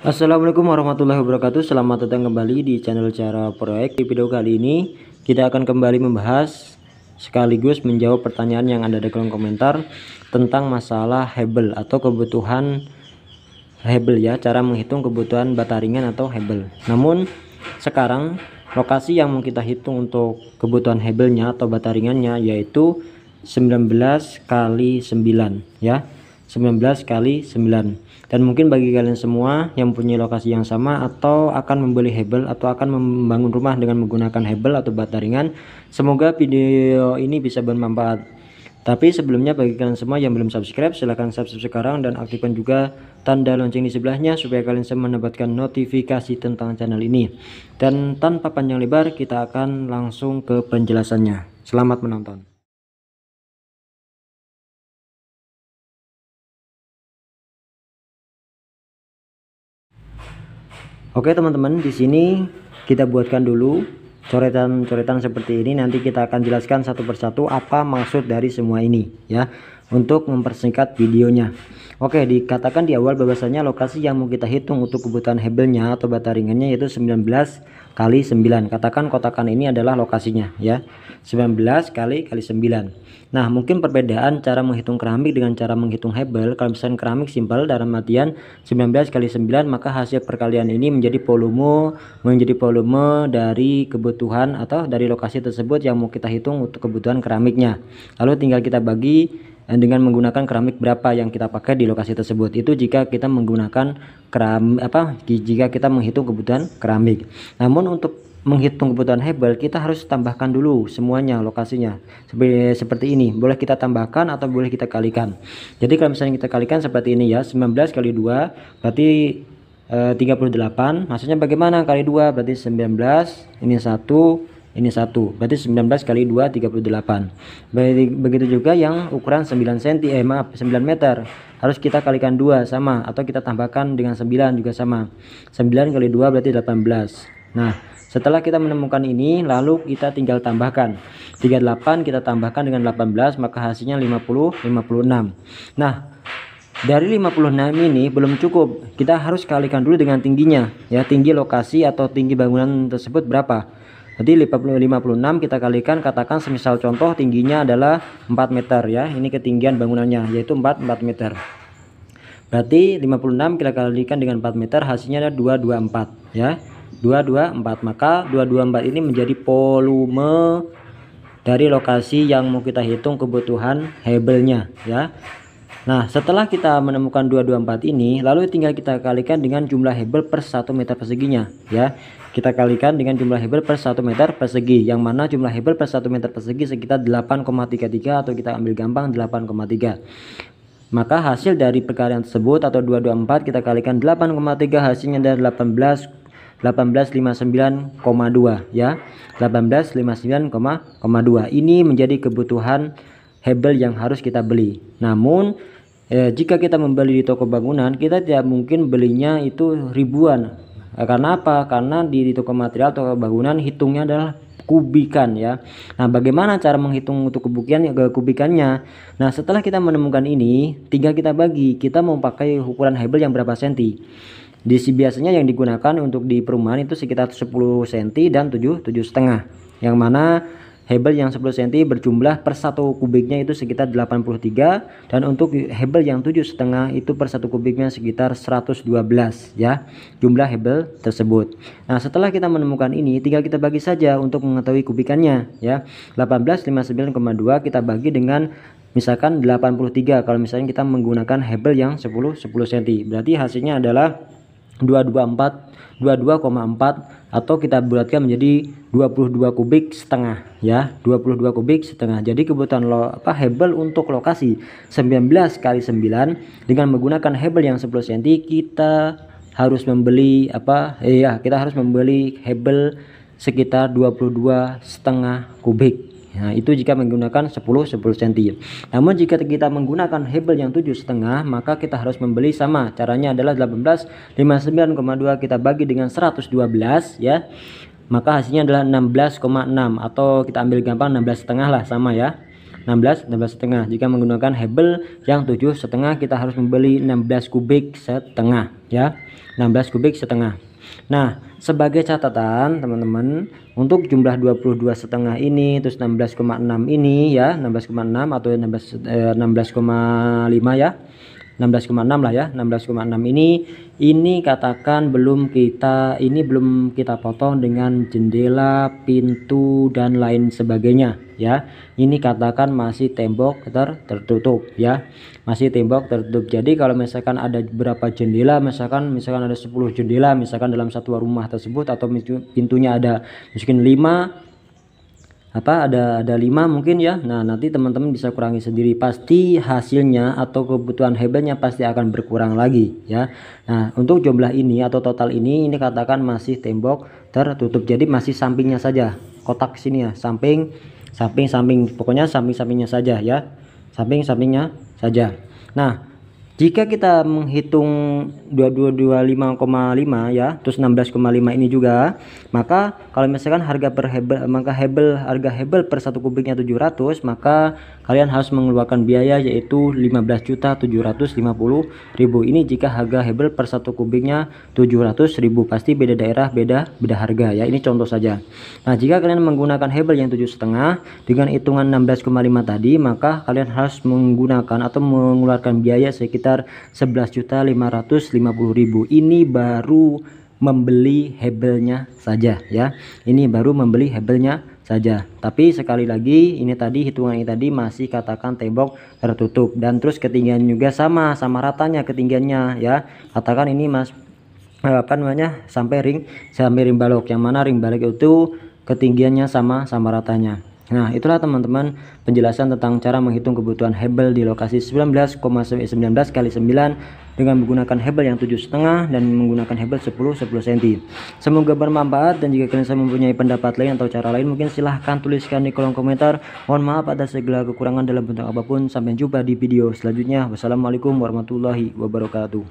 Assalamualaikum warahmatullahi wabarakatuh. Selamat datang kembali di channel Cara Proyek. Di video kali ini kita akan kembali membahas sekaligus menjawab pertanyaan yang ada di kolom komentar tentang masalah Hebel atau kebutuhan Hebel ya, cara menghitung kebutuhan bata ringan atau Hebel. Namun sekarang lokasi yang mau kita hitung untuk kebutuhan Hebelnya atau bata ringannya yaitu 19 kali 9 ya. 19 kali 9. Dan mungkin bagi kalian semua yang punya lokasi yang sama atau akan membeli Hebel atau akan membangun rumah dengan menggunakan Hebel atau bata ringan, semoga video ini bisa bermanfaat. Tapi sebelumnya bagi kalian semua yang belum subscribe, silahkan subscribe sekarang dan aktifkan juga tanda lonceng di sebelahnya supaya kalian semua mendapatkan notifikasi tentang channel ini. Dan tanpa panjang lebar, kita akan langsung ke penjelasannya. Selamat menonton. Oke teman-teman, di sini kita buatkan dulu coretan-coretan seperti ini. Nanti kita akan jelaskan satu persatu apa maksud dari semua ini ya, untuk mempersingkat videonya. Oke, dikatakan di awal bahwasanya lokasi yang mau kita hitung untuk kebutuhan Hebelnya atau bata ringannya yaitu 19 kali 9. Katakan kotakan ini adalah lokasinya ya. 19 kali 9. Nah, mungkin perbedaan cara menghitung keramik dengan cara menghitung Hebel. Kalau misalnya keramik simpel dalam artian 19 kali 9, maka hasil perkalian ini menjadi volume dari kebutuhan atau dari lokasi tersebut yang mau kita hitung untuk kebutuhan keramiknya. Lalu tinggal kita bagi dengan menggunakan keramik berapa yang kita pakai di lokasi tersebut. Itu jika kita menggunakan jika kita menghitung kebutuhan keramik. Namun untuk menghitung kebutuhan Hebel kita harus tambahkan dulu semuanya lokasinya seperti ini. Boleh kita tambahkan atau boleh kita kalikan. Jadi kalau misalnya kita kalikan seperti ini ya, 19 kali 2 berarti 38. Maksudnya bagaimana kali 2 berarti 19, ini 1 berarti 19 kali 2 38. Begitu juga yang ukuran 9 cm 9 meter harus kita kalikan 2 sama, atau kita tambahkan dengan 9 juga sama. 9 kali 2 berarti 18. Nah, setelah kita menemukan ini, lalu kita tinggal tambahkan 38, kita tambahkan dengan 18, maka hasilnya 56. Nah, dari 56 ini belum cukup, kita harus kalikan dulu dengan tingginya ya, tinggi lokasi atau tinggi bangunan tersebut berapa. Jadi 56 kita kalikan, katakan semisal contoh tingginya adalah 4 meter ya, ini ketinggian bangunannya yaitu 4 meter. Berarti 56 kita kalikan dengan 4 meter, hasilnya ada 224 ya. 224, maka 224 ini menjadi volume dari lokasi yang mau kita hitung kebutuhan Hebelnya ya. Nah, setelah kita menemukan 224 ini, lalu tinggal kita kalikan dengan jumlah Hebel per 1 meter perseginya ya. Kita kalikan dengan jumlah Hebel per 1 meter persegi, yang mana jumlah Hebel per 1 meter persegi sekitar 8,33, atau kita ambil gampang 8,3. Maka hasil dari perkalian tersebut atau 224 kita kalikan 8,3, hasilnya dari 1859,2 ya. 1859,2 ini menjadi kebutuhan Hebel yang harus kita beli. Namun jika kita membeli di toko bangunan, kita tidak mungkin belinya itu ribuan. Karena apa? Karena di toko material atau bangunan hitungnya adalah kubikan ya. Nah, bagaimana cara menghitung untuk kubikannya? Nah, setelah kita menemukan ini, tinggal kita bagi, kita mau pakai ukuran Hebel yang berapa senti. Biasanya yang digunakan untuk di perumahan itu sekitar 10 cm dan 7,5, yang mana Hebel yang 10 cm berjumlah per 1 kubiknya itu sekitar 83, dan untuk Hebel yang 7,5 itu per 1 kubiknya sekitar 112 ya, jumlah Hebel tersebut. Nah, setelah kita menemukan ini, tinggal kita bagi saja untuk mengetahui kubikannya ya. 1859,2 kita bagi dengan misalkan 83 kalau misalnya kita menggunakan Hebel yang 10 cm, berarti hasilnya adalah 22,4 atau kita bulatkan menjadi 22 kubik setengah ya, 22 kubik setengah. Jadi kebutuhan Hebel untuk lokasi 19 kali 9 dengan menggunakan Hebel yang 10 cm, kita harus membeli kita harus membeli Hebel sekitar 22,5 kubik. Nah, itu jika menggunakan 10 cm. Namun jika kita menggunakan Hebel yang 7,5, maka kita harus membeli sama. Caranya adalah 1859,2 kita bagi dengan 112 ya. Maka hasilnya adalah 16,6, atau kita ambil gampang 16,5 lah, sama ya. 16,5. Jika menggunakan hebel yang 7,5 kita harus membeli 16,5 kubik ya, 16,5 kubik. Nah, sebagai catatan teman-teman, untuk jumlah 22,5 ini terus 16,6 ini ya, 16,6 atau 16,5 ya, 16,6 lah ya, 16,6 ini katakan belum kita potong dengan jendela, pintu dan lain sebagainya ya. Ini katakan masih tembok tertutup ya, masih tembok tertutup. Jadi kalau misalkan ada berapa jendela, misalkan ada 10 jendela misalkan dalam satu rumah tersebut, atau pintunya ada mungkin 5 ada 5 mungkin ya. Nah, nanti teman-teman bisa kurangi sendiri, pasti hasilnya atau kebutuhan hebelnya pasti akan berkurang lagi ya. Nah, untuk jumlah ini atau total ini katakan masih tembok tertutup, jadi masih sampingnya saja, kotak sini ya, samping pokoknya sampingnya saja ya, sampingnya saja. Nah, jika kita menghitung 2225,5 ya, terus 16,5 ini juga, maka kalau misalkan harga per hebel, maka harga hebel per 1 kubiknya 700, maka kalian harus mengeluarkan biaya yaitu 15.750.000. Ini jika harga hebel per 1 kubiknya 700.000, pasti beda daerah beda harga ya. Ini contoh saja. Nah, jika kalian menggunakan hebel yang 7,5 dengan hitungan 16,5 tadi, maka kalian harus menggunakan atau mengeluarkan biaya sekitar 11.550.000. Ini baru membeli hebelnya saja ya, ini baru membeli hebelnya saja. Tapi sekali lagi, ini tadi hitungan ini tadi masih katakan tembok tertutup, dan terus ketinggian juga sama ratanya ketinggiannya ya. Katakan ini sampai ring balok, yang mana ring balok itu ketinggiannya sama ratanya. Nah, itulah teman-teman penjelasan tentang cara menghitung kebutuhan hebel di lokasi 19,19 kali 9 dengan menggunakan hebel yang 7,5 dan menggunakan hebel 10 cm. Semoga bermanfaat, dan jika kalian mempunyai pendapat lain atau cara lain, mungkin silahkan tuliskan di kolom komentar. Mohon maaf atas segala kekurangan dalam bentuk apapun. Sampai jumpa di video selanjutnya. Wassalamualaikum warahmatullahi wabarakatuh.